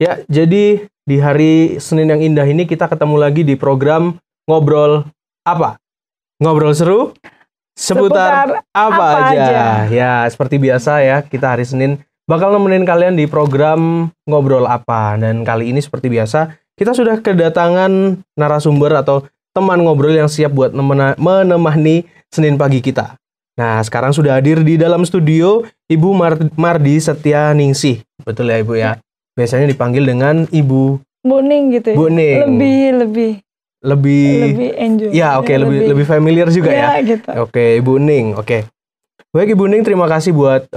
Ya, jadi di hari Senin yang indah ini kita ketemu lagi di program Ngobrol Apa? Ngobrol seru seputar apa aja. Ya, seperti biasa ya, kita hari Senin bakal nemenin kalian di program Ngobrol Apa. Dan kali ini seperti biasa, kita sudah kedatangan narasumber atau teman ngobrol yang siap buat menemani Senin pagi kita. Nah, sekarang sudah hadir di dalam studio Ibu Mardi Setia Ningsih. Betul ya, Ibu ya? Biasanya dipanggil dengan Ibu Bu Ning gitu ya. Bu Ning. Lebih enjoy. Ya, oke, lebih familiar juga ya. Gitu. Oke, Ibu Ning. Oke. Baik, Ibu Ning, terima kasih buat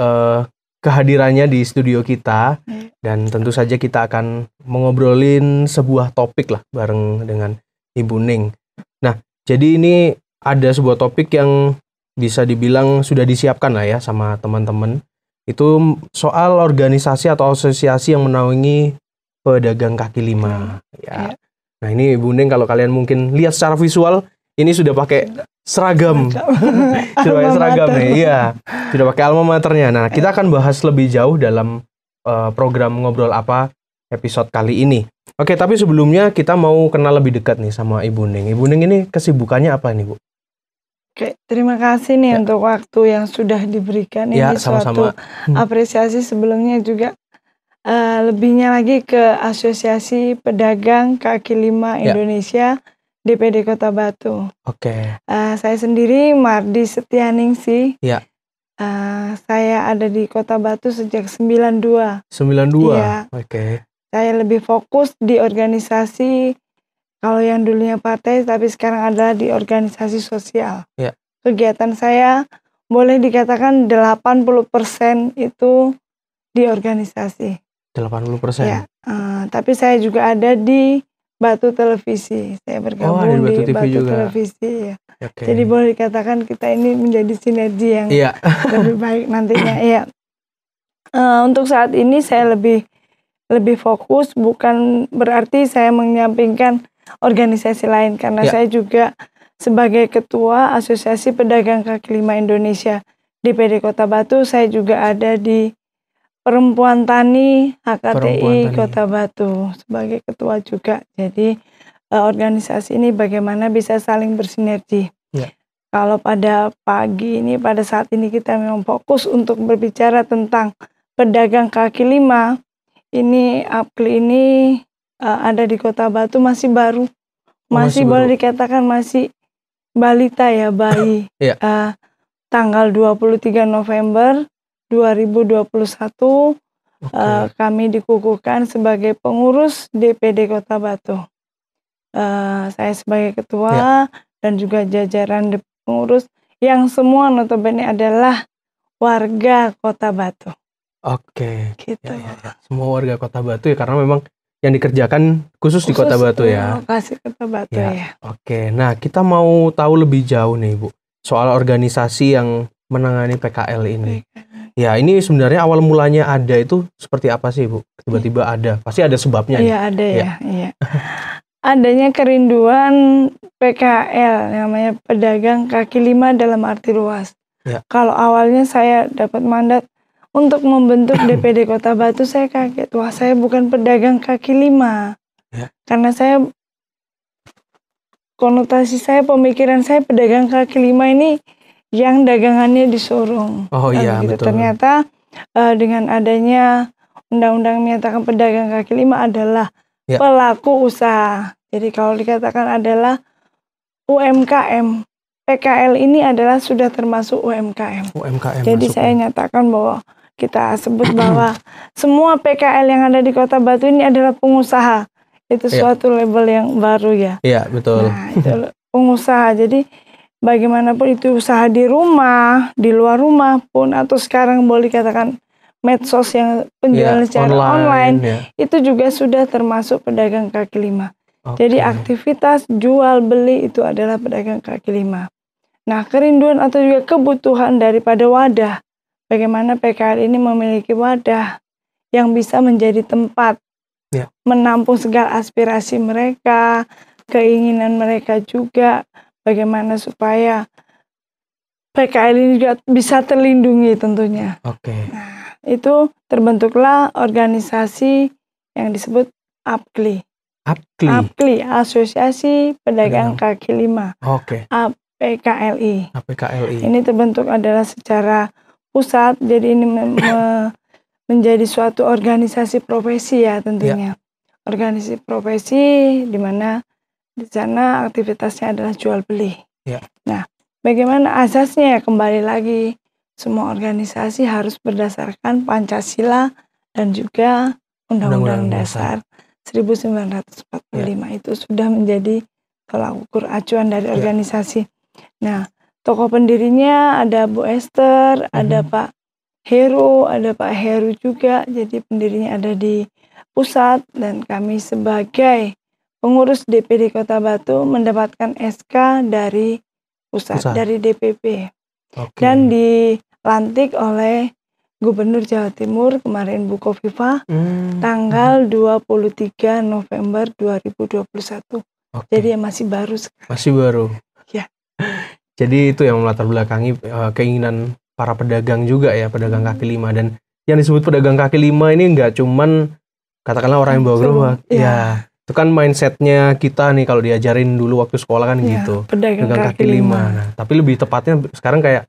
kehadirannya di studio kita. Dan tentu saja kita akan mengobrolin sebuah topik lah bareng dengan Ibu Ning. Nah, jadi ini ada sebuah topik yang bisa dibilang sudah disiapkan lah ya sama teman-teman. Itu soal organisasi atau asosiasi yang menaungi pedagang kaki lima. Ya. Nah, ini Ibu Ning, kalau kalian mungkin lihat secara visual, ini sudah pakai seragam. Sudah pakai seragam nih, iya. Sudah pakai alma maternya. Nah, kita akan bahas lebih jauh dalam program Ngobrol Apa episode kali ini. Oke, tapi sebelumnya kita mau kenal lebih dekat nih sama Ibu Ning. Ibu Ning ini kesibukannya apa nih, Bu? Oke, terima kasih nih untuk waktu yang sudah diberikan. Ini suatu apresiasi. Sebelumnya juga lebihnya lagi ke Asosiasi Pedagang Kaki Lima Indonesia, DPD Kota Batu. Oke. Saya sendiri Mardi Setia Ningsih. Ya. Saya ada di Kota Batu sejak 92. 92? Iya. Oke. Saya lebih fokus di organisasi. Kalau yang dulunya partai, tapi sekarang adalah di organisasi sosial. Ya. Kegiatan saya boleh dikatakan 80% itu di organisasi. 80%? Ya. Tapi saya juga ada di Batu Televisi. Saya bergabung di Batu Televisi. Ya. Okay. Jadi boleh dikatakan kita ini menjadi sinergi yang lebih baik nantinya. Ya. Untuk saat ini saya lebih fokus, bukan berarti saya menyampingkan organisasi lain, karena saya juga sebagai ketua Asosiasi Pedagang Kaki Lima Indonesia DPD Kota Batu, saya juga ada di Perempuan Tani HKTI Kota Batu sebagai ketua juga. Jadi organisasi ini bagaimana bisa saling bersinergi. Kalau pada pagi ini, pada saat ini kita memang fokus untuk berbicara tentang pedagang kaki lima. Ini APKLI ini ada di Kota Batu masih baru, masih boleh dikatakan masih balita ya, bayi. Tanggal 23 November 2021 kami dikukuhkan sebagai pengurus DPD Kota Batu. Saya sebagai ketua dan juga jajaran pengurus yang semua notabene adalah warga Kota Batu. Oke. Gitu. Semua warga Kota Batu ya, karena memang yang dikerjakan khusus di Kota Batu ya. Lokasi Kota Batu ya. Oke. Nah, kita mau tahu lebih jauh nih, Bu, soal organisasi yang menangani PKL ini. Ya, ini sebenarnya awal mulanya ada itu seperti apa sih, Bu? Tiba-tiba ada. Pasti ada sebabnya. Iya, ada ya. Iya. Adanya kerinduan PKL, namanya pedagang kaki lima dalam arti luas. Kalau awalnya saya dapat mandat untuk membentuk DPD Kota Batu, saya kaget. Wah, saya bukan pedagang kaki lima. Karena saya, konotasi saya, pemikiran saya pedagang kaki lima ini yang dagangannya disorong. Oh iya, gitu. betul. Ternyata dengan adanya undang-undang menyatakan pedagang kaki lima adalah pelaku usaha. Jadi kalau dikatakan adalah UMKM, PKL ini adalah sudah termasuk UMKM. Jadi saya nyatakan bahwa kita sebut bahwa semua PKL yang ada di Kota Batu ini adalah pengusaha. Itu suatu label yang baru ya. Iya, betul. Nah, itu pengusaha. Jadi bagaimanapun itu usaha di rumah, di luar rumah pun, atau sekarang boleh dikatakan medsos yang penjualan secara online, itu juga sudah termasuk pedagang kaki lima. Jadi aktivitas jual beli itu adalah pedagang kaki lima. Nah, kerinduan atau juga kebutuhan daripada wadah, bagaimana PKL ini memiliki wadah yang bisa menjadi tempat menampung segala aspirasi mereka, keinginan mereka juga, bagaimana supaya PKL ini juga bisa terlindungi tentunya. Nah, itu terbentuklah organisasi yang disebut APKLI. APKLI. APKLI, Asosiasi Pedagang Kaki Lima. Oke. APKLI. APKLI. Ini terbentuk adalah secara pusat, jadi ini menjadi suatu organisasi profesi ya tentunya. Organisasi profesi di mana di sana aktivitasnya adalah jual beli. Nah, bagaimana asasnya? Kembali lagi, semua organisasi harus berdasarkan Pancasila dan juga Undang-Undang Dasar 1945. Itu sudah menjadi tolak ukur acuan dari organisasi. Nah, tokoh pendirinya ada Bu Esther, ada Pak Heru, ada Pak Heru juga. Jadi pendirinya ada di pusat, dan kami sebagai pengurus DPD Kota Batu mendapatkan SK dari pusat. Dari DPP. Dan dilantik oleh Gubernur Jawa Timur kemarin, Bu Khofifah, tanggal 23 November 2021. Jadi ya masih baru. Masih baru. Ya. Jadi itu yang melatar belakangi keinginan para pedagang juga ya, pedagang kaki lima. Dan yang disebut pedagang kaki lima ini nggak cuman katakanlah orang yang bawa gerobak. Ya, itu kan mindsetnya kita nih kalau diajarin dulu waktu sekolah kan gitu. Pedagang kaki lima. Nah, tapi lebih tepatnya sekarang kayak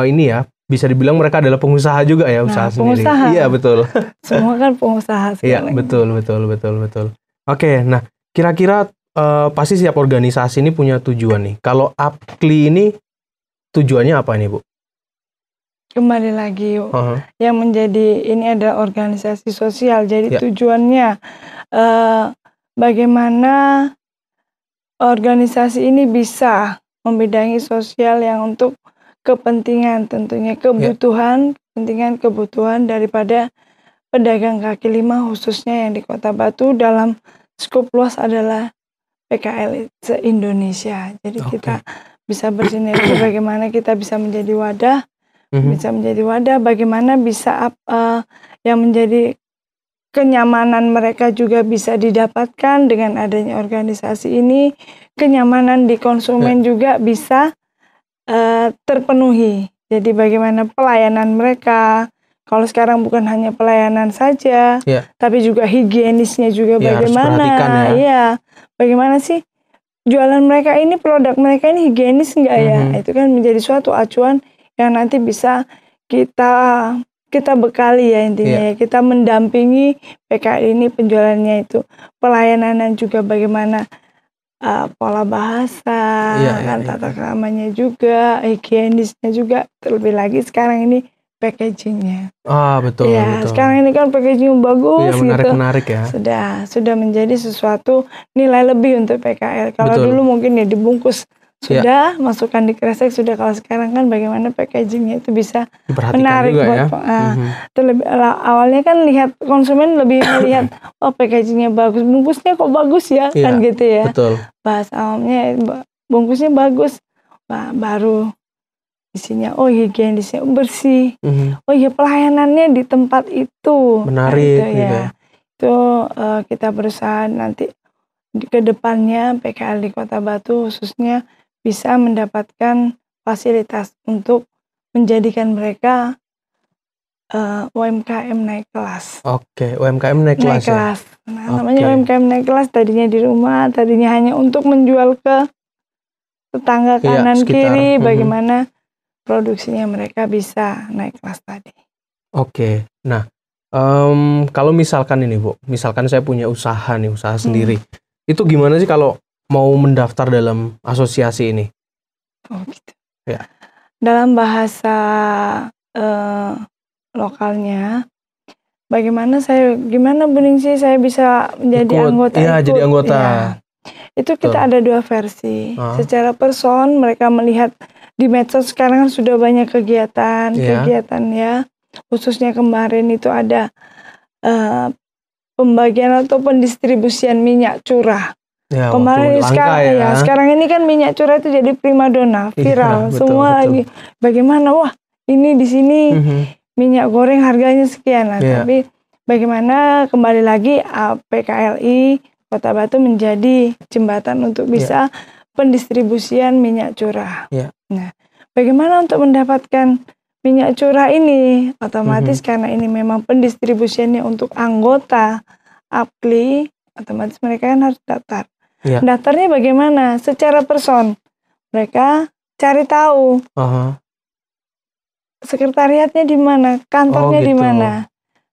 ini ya, bisa dibilang mereka adalah pengusaha juga ya, usaha sendiri. Iya, betul. Semua kan pengusaha sekarang. Iya, betul. Oke, nah kira-kira pasti setiap organisasi ini punya tujuan nih. Kalau APKLI ini tujuannya apa nih, Bu? Kembali lagi, yang menjadi ini adalah organisasi sosial. Jadi tujuannya bagaimana organisasi ini bisa membidangi sosial yang untuk kepentingan, tentunya kebutuhan, kepentingan daripada pedagang kaki lima khususnya yang di Kota Batu. Dalam skop luas adalah PKL se-Indonesia. Jadi kita bisa bersinergi bagaimana kita bisa menjadi wadah, bagaimana bisa yang menjadi kenyamanan mereka juga bisa didapatkan dengan adanya organisasi ini. Kenyamanan di konsumen juga bisa terpenuhi. Jadi bagaimana pelayanan mereka, kalau sekarang bukan hanya pelayanan saja, tapi juga higienisnya juga bagaimana. Bagaimana sih jualan mereka ini, produk mereka ini higienis enggak ya? Itu kan menjadi suatu acuan yang nanti bisa kita bekali ya intinya. Kita mendampingi PKL ini penjualannya itu, pelayanan dan juga bagaimana pola bahasa, tata keramanya juga, higienisnya juga, terlebih lagi sekarang ini packagingnya. Betul. Sekarang ini kan packaging bagus, menarik ya. Sudah menjadi sesuatu nilai lebih untuk PKL. Kalau dulu mungkin ya dibungkus sudah, masukkan di kresek sudah. Kalau sekarang kan bagaimana packagingnya itu bisa menarik buat terlebih awalnya kan lihat konsumen lebih melihat packagingnya bagus, bungkusnya kok bagus ya, kan gitu ya. Bahasa awamnya bungkusnya bagus, baru isinya higienisnya bersih, pelayanannya di tempat itu menarik Itu kita berusaha nanti ke depannya PKL di Kota Batu khususnya bisa mendapatkan fasilitas untuk menjadikan mereka UMKM naik kelas. UMKM naik kelas. Nah, namanya UMKM naik kelas, tadinya di rumah, tadinya hanya untuk menjual ke tetangga kanan kiri, bagaimana produksinya mereka bisa naik kelas tadi. Nah, kalau misalkan ini Bu, misalkan saya punya usaha sendiri, itu gimana sih kalau mau mendaftar dalam asosiasi ini? Gitu. Dalam bahasa lokalnya, gimana Bu Ningsih saya bisa menjadi anggota? Jadi anggota. Itu kita ada dua versi. Secara person mereka melihat di medsos sekarang sudah banyak kegiatan ya. Khususnya kemarin itu ada pembagian atau pendistribusian minyak curah. Kemarin sekarang ini kan minyak curah itu jadi primadona, viral, semua lagi. Bagaimana ini di sini minyak goreng harganya sekian lah. Tapi bagaimana kembali lagi PKLI Kota Batu menjadi jembatan untuk bisa pendistribusian minyak curah. Nah, bagaimana untuk mendapatkan minyak curah ini? Otomatis karena ini memang pendistribusiannya untuk anggota APLI, otomatis mereka kan harus daftar. Ya. Daftarnya bagaimana? Secara person. Mereka cari tahu. Sekretariatnya di mana, kantornya di mana.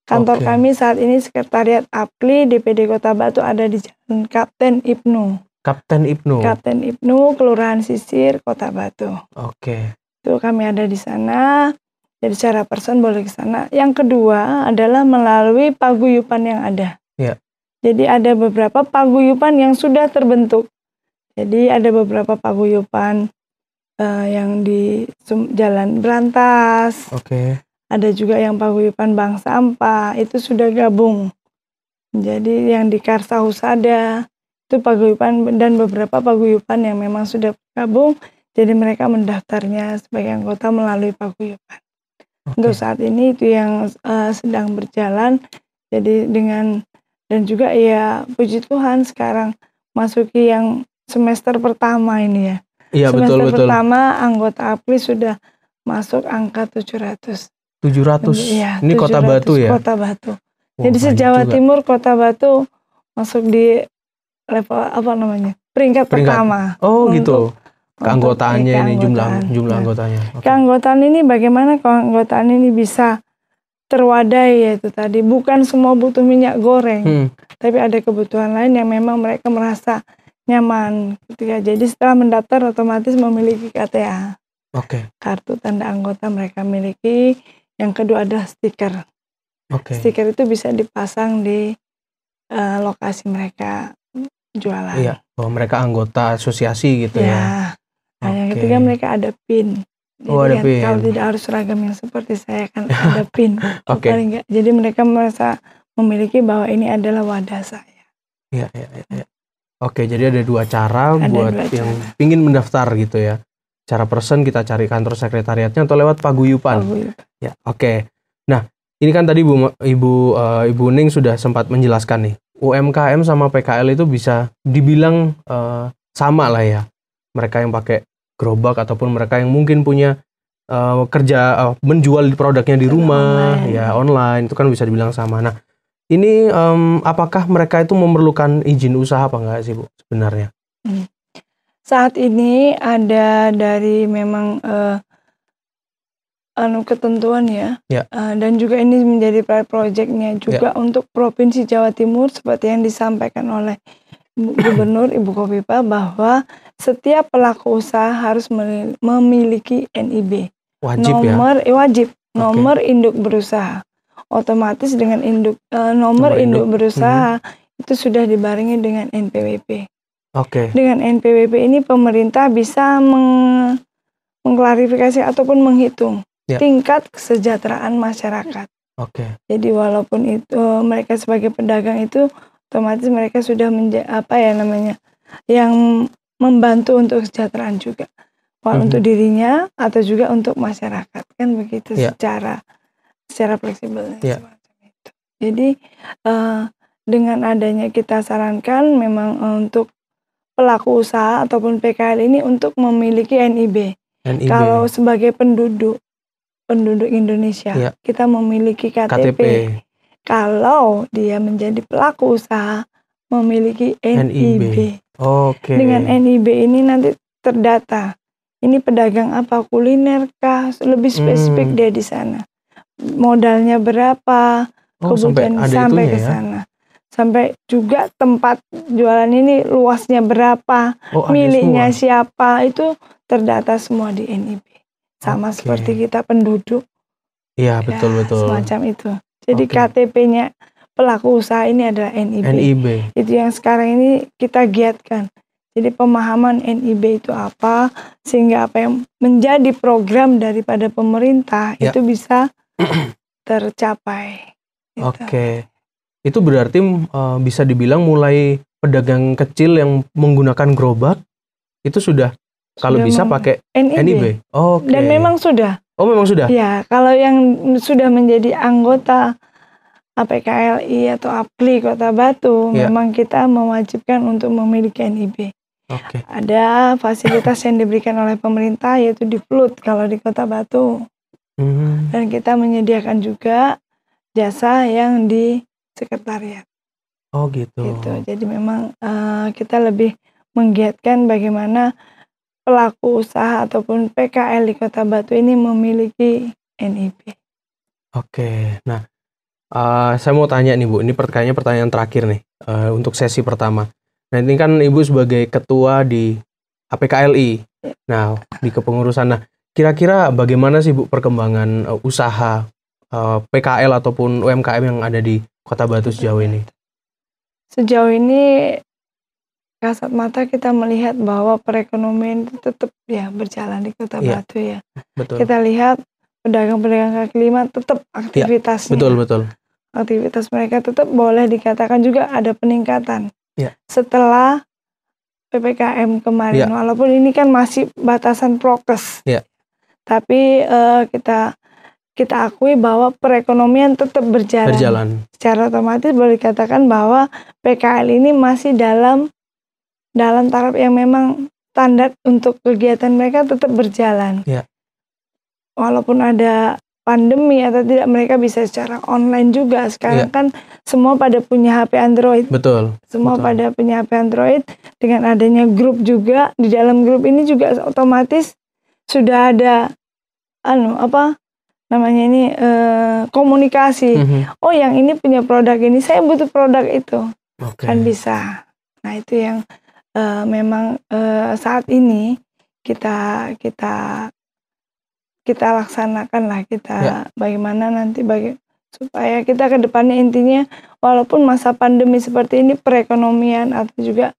Kantor kami saat ini sekretariat APLI DPD Kota Batu ada di Jalan Kapten Ibnu. Kapten Ibnu, Kelurahan Sisir, Kota Batu. Itu kami ada di sana. Jadi secara person boleh ke sana. Yang kedua adalah melalui paguyuban yang ada. Ya. Jadi ada beberapa paguyuban yang sudah terbentuk. Jadi ada beberapa paguyuban yang di Jalan Berantas. Ada juga yang paguyuban Bank Sampah, itu sudah gabung. Jadi yang di Karsa Husada, itu paguyuban dan beberapa paguyuban yang memang sudah gabung. Jadi mereka mendaftarnya sebagai anggota melalui paguyuban. Untuk saat ini itu yang sedang berjalan. Jadi dan juga ya puji Tuhan sekarang masuki yang semester pertama ini ya. Iya, semester betul. pertama anggota APLI sudah masuk angka 700. 700. Ya, ini 700 Kota Batu ya? Kota Batu. Jadi se-Jawa Timur Kota Batu masuk di level peringkat pertama. Gitu. Keanggotaannya ini jumlah anggotanya. Keanggotaan ini bagaimana keanggotaan ini bisa terwadai, yaitu tadi bukan semua butuh minyak goreng. Tapi ada kebutuhan lain yang memang mereka merasa nyaman ketika. Jadi setelah mendaftar otomatis memiliki KTA. Kartu tanda anggota mereka miliki. Yang kedua adalah stiker. Stiker itu bisa dipasang di lokasi mereka jualan. Iya, bahwa mereka anggota asosiasi gitu ya. Yang ketiga mereka ada PIN. Jadi ada PIN. Kalau tidak harus seragam yang seperti saya kan ada PIN. Paling enggak. Jadi mereka merasa memiliki bahwa ini adalah wadah saya. Iya. Jadi ada dua cara yang ingin mendaftar gitu ya. Cara person kita cari kantor sekretariatnya atau lewat paguyuban. Ya, Nah, ini kan tadi Ibu Ning sudah sempat menjelaskan nih. UMKM sama PKL itu bisa dibilang sama lah ya. Mereka yang pakai gerobak ataupun mereka yang mungkin punya kerja menjual produknya di rumah, online itu kan bisa dibilang sama. Nah, ini apakah mereka itu memerlukan izin usaha apa enggak sih Bu sebenarnya? Saat ini ada dari memang ketentuan ya. Dan juga ini menjadi proyeknya juga untuk Provinsi Jawa Timur seperti yang disampaikan oleh Gubernur Ibu Khofifah bahwa setiap pelaku usaha harus memiliki NIB. Wajib nomor induk berusaha. Otomatis dengan nomor induk berusaha itu sudah dibarengi dengan NPWP. Dengan NPWP ini pemerintah bisa mengklarifikasi ataupun menghitung tingkat kesejahteraan masyarakat. Jadi walaupun itu mereka sebagai pedagang itu otomatis mereka sudah yang membantu untuk kesejahteraan juga. Untuk dirinya atau juga untuk masyarakat kan begitu secara fleksibel. Jadi dengan adanya kita sarankan memang untuk pelaku usaha ataupun PKL ini untuk memiliki NIB. Kalau sebagai penduduk Indonesia kita memiliki KTP. Kalau dia menjadi pelaku usaha memiliki NIB. Dengan NIB ini nanti terdata. Ini pedagang apa, kuliner kah, lebih spesifik dia di sana. Modalnya berapa, kebutuhan sampai ke sana. Sampai juga tempat jualan ini luasnya berapa, miliknya siapa, itu terdata semua di NIB. Sama seperti kita penduduk. Iya, betul. Semacam itu. Jadi KTP-nya pelaku usaha ini adalah NIB. Itu yang sekarang ini kita giatkan. Jadi pemahaman NIB itu apa, sehingga apa yang menjadi program daripada pemerintah itu bisa tercapai. Itu berarti bisa dibilang mulai pedagang kecil yang menggunakan gerobak itu sudah kalau bisa pakai NIB. Dan memang sudah. Memang sudah? Ya, kalau yang sudah menjadi anggota APKLI atau APLI Kota Batu, memang kita mewajibkan untuk memiliki NIB. Ada fasilitas yang diberikan oleh pemerintah yaitu di Flut kalau di Kota Batu. Dan kita menyediakan juga jasa yang di sekretariat. Oh gitu. Jadi memang kita lebih menggiatkan bagaimana pelaku usaha ataupun PKL di Kota Batu ini memiliki NIP. Oke, nah saya mau tanya nih Bu, ini kayaknya pertanyaan terakhir nih untuk sesi pertama. Nah ini kan Ibu sebagai ketua di APKLI, nah di kepengurusan. Nah kira-kira bagaimana sih Bu perkembangan usaha PKL ataupun UMKM yang ada di Kota Batu sejauh ini? Sejauh ini kasat mata kita melihat bahwa perekonomian itu tetap ya berjalan di Kota Batu ya. Betul. Kita lihat pedagang-pedagang kaki lima tetap aktivitasnya. Betul. Aktivitas mereka tetap boleh dikatakan juga ada peningkatan. Setelah PPKM kemarin, walaupun ini kan masih batasan prokes. Tapi kita akui bahwa perekonomian tetap berjalan. Secara otomatis boleh dikatakan bahwa PKL ini masih dalam taraf yang memang standar untuk kegiatan mereka tetap berjalan. Walaupun ada pandemi atau tidak, mereka bisa secara online juga. Sekarang kan semua pada punya HP Android. Semua pada punya HP Android. Dengan adanya grup juga, di dalam grup ini juga otomatis sudah ada komunikasi. Oh yang ini punya produk ini, saya butuh produk itu. Kan bisa. Nah itu yang memang saat ini kita laksanakan lah, bagaimana nanti supaya kita ke depannya intinya walaupun masa pandemi seperti ini, perekonomian atau juga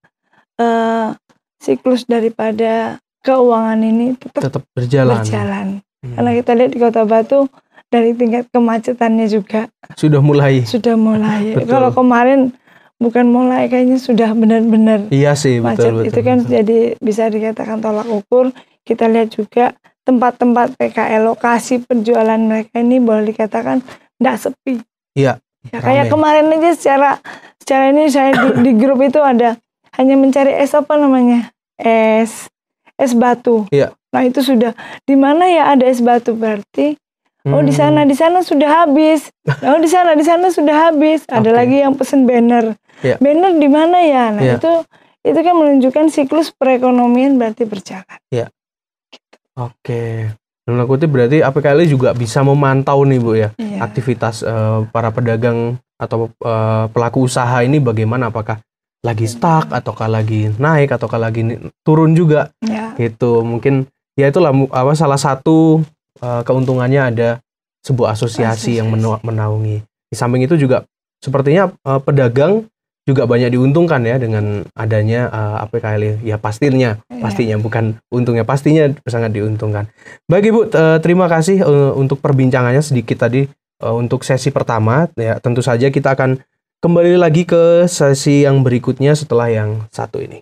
siklus daripada keuangan ini tetap berjalan. Karena kita lihat di Kota Batu dari tingkat kemacetannya juga sudah mulai. Kalau kemarin bukan mulai, kayaknya sudah benar-benar macet. Betul. Itu kan jadi bisa dikatakan tolak ukur. Kita lihat juga tempat-tempat PKL, lokasi penjualan mereka ini boleh dikatakan tidak sepi. Kayak kemarin aja secara ini saya di grup itu ada hanya mencari es batu. Nah itu sudah di mana ya ada es batu, berarti oh di sana sudah habis. Oh di sana sudah habis. Ada lagi yang pesen banner. Banner di mana ya? Nah itu kan menunjukkan siklus perekonomian berarti berjalan. Oke. Dalam kutip berarti APKLI juga bisa memantau nih Bu ya, aktivitas para pedagang atau pelaku usaha ini bagaimana, apakah lagi stuck ataukah lagi naik ataukah lagi turun juga. Itu mungkin ya itulah salah satu keuntungannya ada sebuah asosiasi yang menaungi. Di samping itu juga sepertinya pedagang juga banyak diuntungkan ya dengan adanya APKLI. Ya pastinya bukan untungnya, pastinya sangat diuntungkan. Baik Ibu, terima kasih untuk perbincangannya sedikit tadi untuk sesi pertama. Ya tentu saja kita akan kembali lagi ke sesi yang berikutnya setelah yang satu ini.